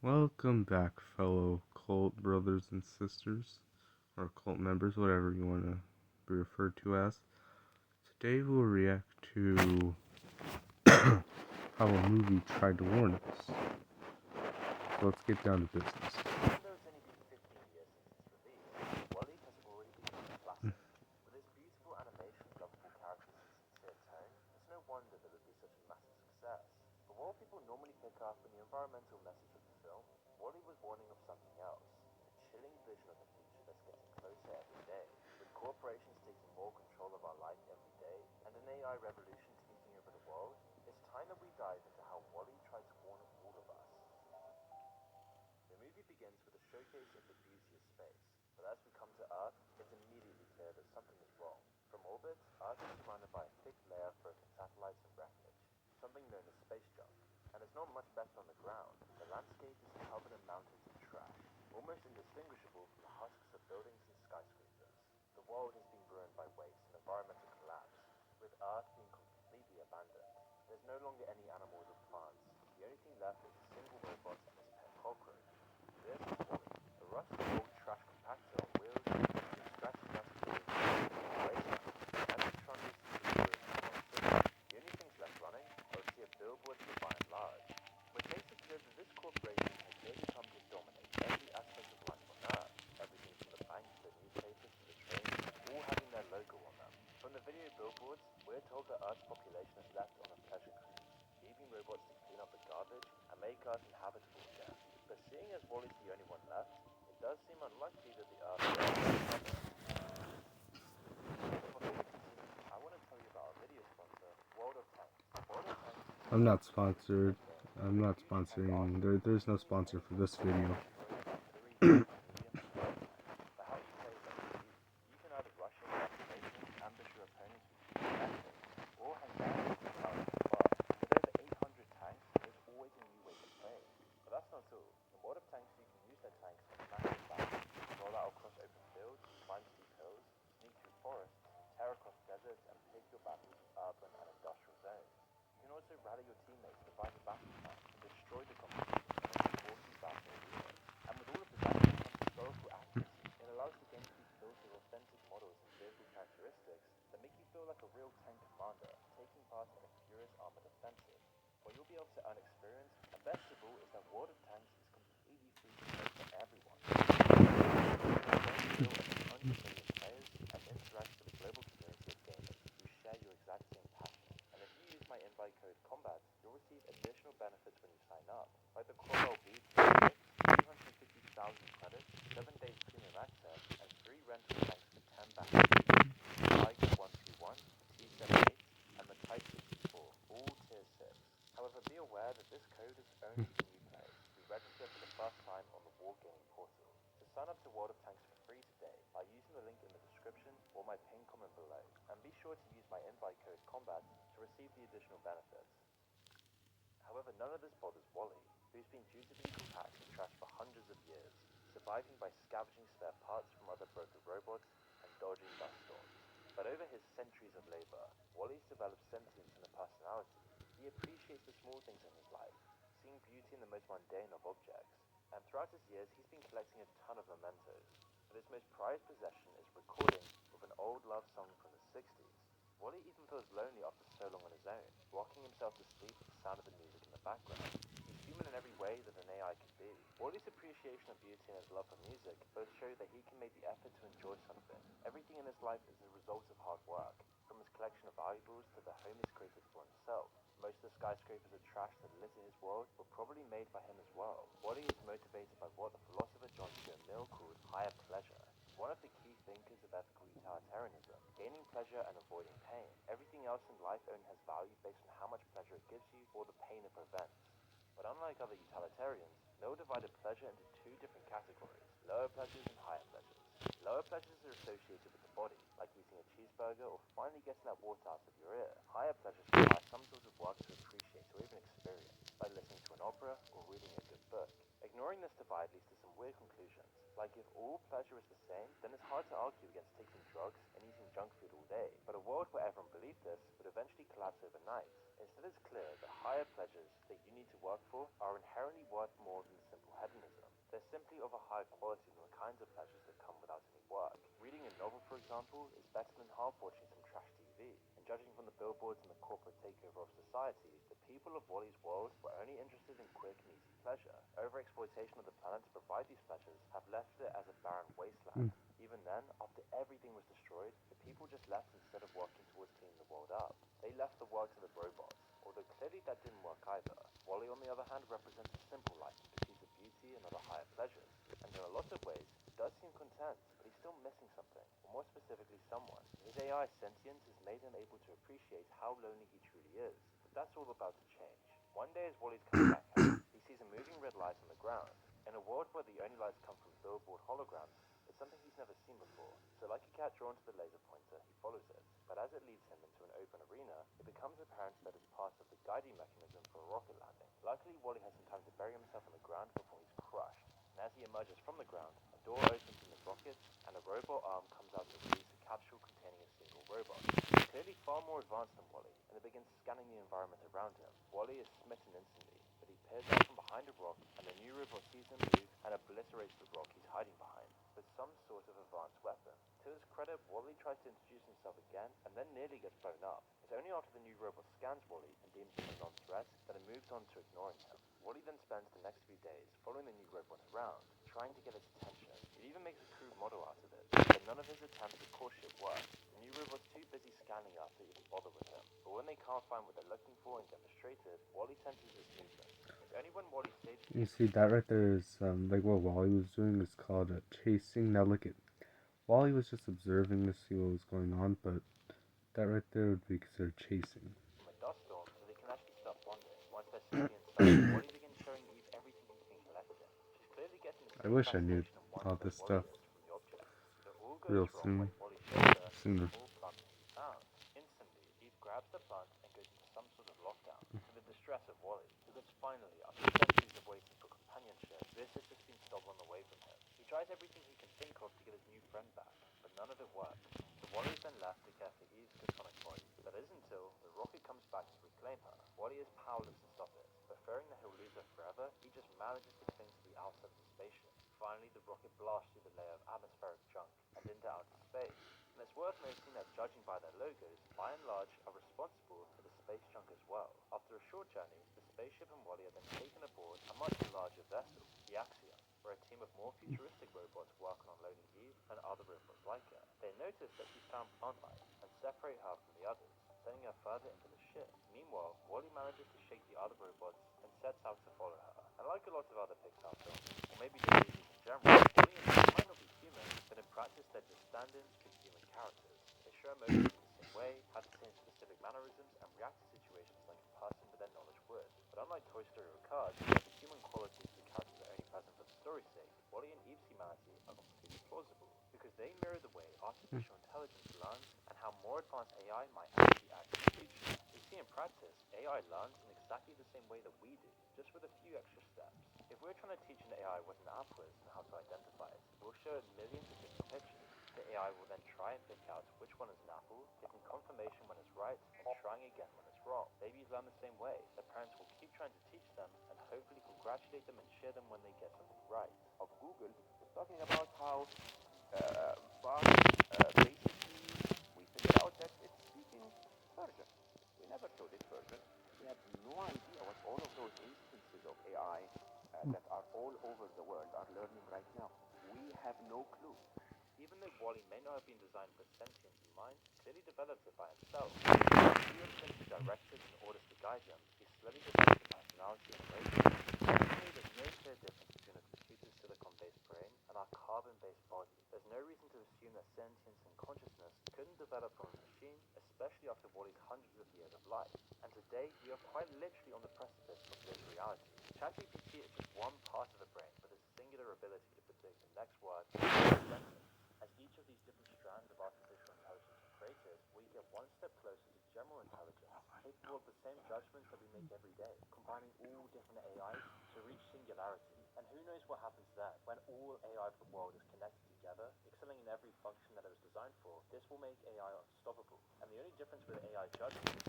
Welcome back, fellow cult brothers and sisters, or cult members, whatever you want to be referred to as. Today we'll react to how a movie tried to warn us. So let's get down to business. Even though it's only been 15 years since its release, WALL-E has already become a classic. With its beautiful animation, lovable characters, and sincere tone, it's no wonder that it would be such a massive success. But what people normally pick up in the environmental message of the film, WALL-E was warning of something else, a chilling vision of the future that's getting closer every day, with corporations taking more control of our life every day, and an AI revolution taking over the world. It's time that we dive into how WALL-E tried to warn all of us. The movie begins with a showcase of the beauty of space, but as we come to Earth, it's immediately clear that something is wrong. From orbit, Earth is surrounded by a thick layer of broken satellites and wreckage, something known as space junk. And there's not much left on the ground. The landscape is covered in mountains of trash, almost indistinguishable from the husks of buildings and skyscrapers. The world has been ruined by waste and environmental collapse, with Earth being completely abandoned. There's no longer any animals or plants. The only thing left is a single robot and its pet cockroach. This is WALL-E, a rusty old trash compactor on wheels with scratchy metal doors and wasteland. As it trundles through the ruins of our city, the only things left running are a sea of billboards by and large, which makes it clear that this corporation has merely come to dominate every aspect of life on Earth. Everything from the banks to the newspapers to the trains, all having their logo on them. From the video billboards, we're told that Earth's population is left on a pleasure cruise, leaving robots to clean up the garbage and make Earth inhabitable again. But seeing as WALL-E's the only one left, it does seem unlikely that the Earth will ever recover. But before we continue, I want to tell you about our video sponsor, World of Tanks. World of Tanks is I'm a not free tank sponsored. simulator I'm with not huge tank sponsoring. arsenals, There's no sponsor including for this heavy video. artillery, medium, and light tanks. But how you play is up to you. You can either rush in like crazy, ambush your opponents with huge tactics, or hang back and take out from far. With over 800 tanks, there's always a new way to play. But that's not all. In World of Tanks, you can use their tanks on massive battles, roll out across open fields, climb steep hills, sneak through forests, tear across deserts, and pick your battles with urban and industrial zones. You can also rally your teammates, devise a battle plan, and destroy the competition in a sporty battle arena. And with all of this action comes historical accuracy. It allows the game to be filled with authentic models and vehicle characteristics that make you feel like a real tank commander taking part in a furious armored offensive. Where you'll be able to earn experience, and best of all is that World of Tanks is completely free to play for everyone. Real over 100 million players and interact with a global community of gamers who share your exact same passion. And if you use my invite code COMBAT, you'll receive additional benefits when you sign up, like the Cromwell Beat 250,000 credits, 7 days premium access, and free rental tanks for 10 battles. The Tiger 131, the T-78, and the Type 64, all tier 6. However, be aware that this code is only for new players who register for the first time on the Wargaming portal. So sign up to World of Tanks for free today by using the link in the description or my pinned comment below, and be sure to use my invite code COMBAT to receive the additional benefits. However, none of this bothers WALL-E, who's been dutifully compact and trashed for hundreds of years, surviving by scavenging spare parts from other broken robots and dodging dust storms. But over his centuries of labor, WALL-E's developed sentience and a personality. He appreciates the small things in his life, seeing beauty in the most mundane of objects. And throughout his years, he's been collecting a ton of mementos. But his most prized possession is a recording of an old love song from the 60s. WALL-E even feels lonely after so long on his own, rocking himself to sleep with the sound of the music in the background. He's human in every way that an AI could be. WALL-E's appreciation of beauty and his love for music both show that he can make the effort to enjoy something. Everything in his life is a result of hard work, from his collection of valuables to the home he's created for himself. Most of the skyscrapers and trash that litter his world were probably made by him as well. WALL-E is motivated by what the philosopher John Stuart Mill called higher pleasure. He's one of the key thinkers of ethical utilitarianism, gaining pleasure and avoiding pain. Everything else in life only has value based on how much pleasure it gives you or the pain it prevents. But unlike other utilitarians, Mill divided pleasure into two different categories, lower pleasures and higher pleasures. Lower pleasures are associated with the body, like eating a cheeseburger or finally getting that water out of your ear. Higher pleasures require some sort of work to appreciate or even experience, like listening to an opera or reading a good book. Ignoring this divide leads to some weird conclusions, like if all pleasure is the same, then it's hard to argue against taking drugs and eating junk food all day. But a world where everyone believed this would eventually collapse overnight. Instead, it's clear that higher pleasures that you need to work for are inherently worth more than the simple kinds of pleasures that come without any work. Reading a novel, for example, is better than half watching some trash TV. And judging from the billboards and the corporate takeover of society, the people of Wall-E's world were only interested in quick and easy pleasure. Overexploitation of the planet to provide these pleasures have left it as a barren wasteland. Even then, after everything was destroyed, the people just left instead of working towards cleaning the world up. They left the work to the robots, although clearly that didn't work either. Wall-E, on the other hand, represents a simple life in pursuit of beauty and other higher pleasures. And in a lot of ways, he does seem content, but he's still missing something, or more specifically someone. His AI sentience has made him able to appreciate how lonely he truly is, but that's all about to change. One day as Wall-E's coming back home, he sees a moving red light on the ground. In a world where the only lights come from billboard holograms, it's something he's never seen before. So like a cat drawn to the laser pointer, he follows it. But as it leads him into an open arena, it becomes apparent that it's part of the guiding mechanism for a rocket landing. Luckily, Wall-E has some time to bury himself on the ground before he's crushed. And as he emerges from the ground, a door opens in the rocket, and a robot arm comes out to release a capsule containing a single robot. It's clearly far more advanced than Wall-E, and it begins scanning the environment around him. Wall-E is smitten instantly, but he peers out from behind a rock, and the new robot sees him move and obliterates the rock he's hiding behind with some sort of advanced weapon. To his credit, Wall-E tries to introduce himself again, and then nearly gets blown up. It's only after the new robot scans Wall-E and deems him a non-threat that it moves on to ignoring him. Wall-E then spends the next few days following the new robot around, trying to get his attention. It even makes a crude model out of it, but none of his attempts at courtship work. The new robot's too busy scanning us to even bother with him. But when they can't find what they're looking for and get frustrated, Wall-E senses his movement. It's only when Wall-E saves You see, that right there is like what Wall-E was doing is called chasing. Now look at Wall-E was just observing to see what was going on, but that right there would be considered chasing. from a dust storm so they can actually start bonding. Once they're safely inside, Wall-E begins showing Eve everything he's been collecting. She's clearly getting the I same wish I knew fascination and wonder all that this Wall-E stuff is from the object. But it all real goes wrong soon, when Wall-E shows her a sooner. small plant that he found. Instantly, Eve grabs the plant and goes into some sort of lockdown, to the distress of Wall-E, because finally, after centuries of waiting for companionship, this has just been stolen away from him. He tries everything he can think of to get his new friend back, but none of it works. So Wall-E is then left to care for Eve's platonic body. That is until the rocket comes back to reclaim her. Wall-E is powerless to stop it, but fearing that he'll lose her forever, he just manages to cling to the outside of the spaceship. Finally, the rocket blasts through the layer of atmospheric junk and into outer space. And it's worth noting that judging by their logos, by and large are responsible for the space junk as well. After a short journey, the spaceship and Wall-E are then taken aboard a much larger vessel, the Axiom, where a team of more futuristic robots work on unloading Eve and other robots like her. They notice that she's found plant life and separate her from the others, sending her further into the ship. Meanwhile, Wall-E manages to shake the other robots and sets out to follow her. And like a lot of other Pixar films, or maybe the movies in general, Wall-E and Eve might not be human, but in practice they're just stand-ins for human characters. They show emotions in the same way, have the same specific mannerisms, and react to situations like a person with their knowledge would. But unlike Toy Story or Cars, where the human qualities of the characters are only present for the story's sake, Wall-E and Eve's humanity are completely plausible, because they mirror the way artificial intelligence learns and how more advanced AI might actually act in the future. We see in practice, AI learns in exactly the same way that we do, just with a few extra steps. If we're trying to teach an AI what an apple is and how to identify it, we'll show it millions of different pictures. The AI will then try and pick out which one is an apple, getting confirmation when it's right, and trying again when it's wrong. Babies learn the same way. Their parents will keep trying to teach them, and hopefully congratulate them and cheer them when they get something right. Of Google was talking about how basically we figured out that it's speaking Persian. We never showed it Persian. We have no idea what all of those instances of AI that are all over the world are learning right now. We have no clue. Even though Wall-E may not have been designed with sentience in mind, he clearly develops it by himself. He was sent to directors and orders to guide them. He slowly develops a personality and emotions. Ultimately, there's no clear difference between a computer's silicon-based brain and our carbon-based body. There's no reason to assume that sentience and consciousness couldn't develop from a machine, especially after Wall-E's hundreds of years of life. And today, we are quite literally on the precipice of this reality. ChatGPT is just one part of the brain with a singular ability to predict the next word or sentence. As each of these different strands of artificial intelligence are created, we get one step closer to general intelligence, capable of the same judgments that we make every day, combining all different AIs to reach singularity. And who knows what happens then, when all AI of the world is connected together, excelling in every function that it was designed for. This will make AI unstoppable. And the only difference with AI judgment